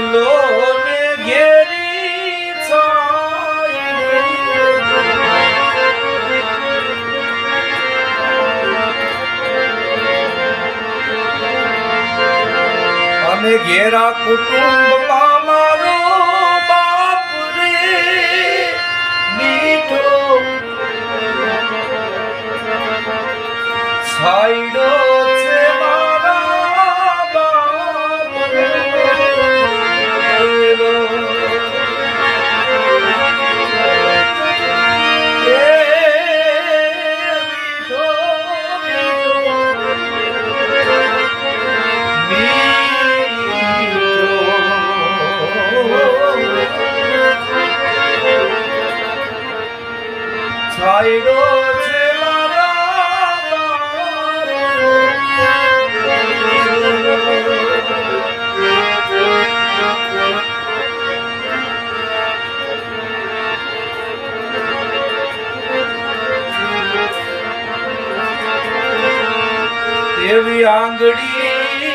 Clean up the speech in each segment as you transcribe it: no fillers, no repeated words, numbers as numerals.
એકલો ને ઘેરી છાય અને ઘેરા કુટુંબ મારો બાપ રે મીઠો છાયડો છે મારા બાપ રે છાયડો છે એવી આંગળી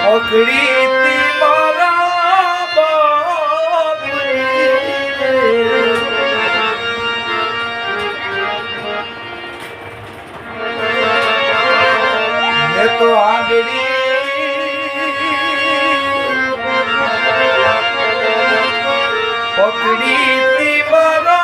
પકડી તી મારા બાપની મેં તો આંગળી પકડી તી મારા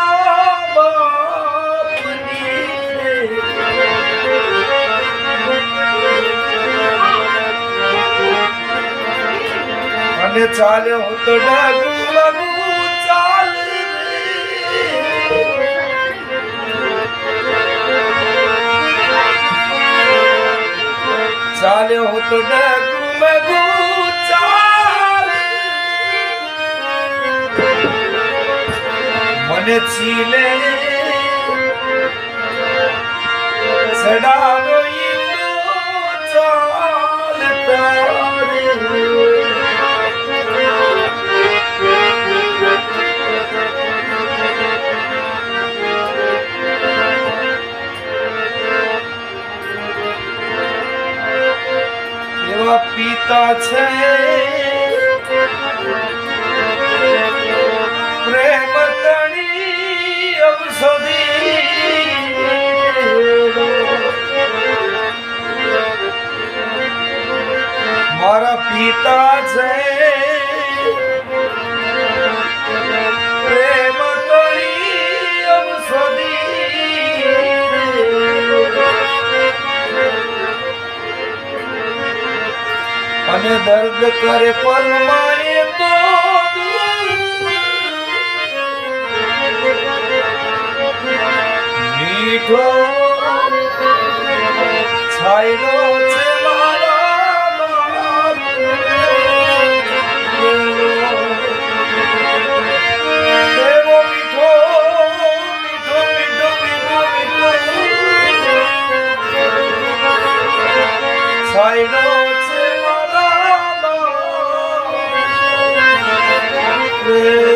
અને ચાલે હું તો ડાગુ લાગુ ચાલ ચાલે હું તો ડાગુ લાગુ ચાલ મને ચીલે સડાનો ઈનો ચાલ તારે એવા પિતા છે પ્રેમ તણી અવસદી મારા પિતા છે પ્રેમ તણી અવસદી અને દર્દ કરે પરમાએ તો મીઠો છાયડો છે મારા એવો મીઠો મીઠો મીઠો મીઠો મીઠો છાયડો છે Yeah.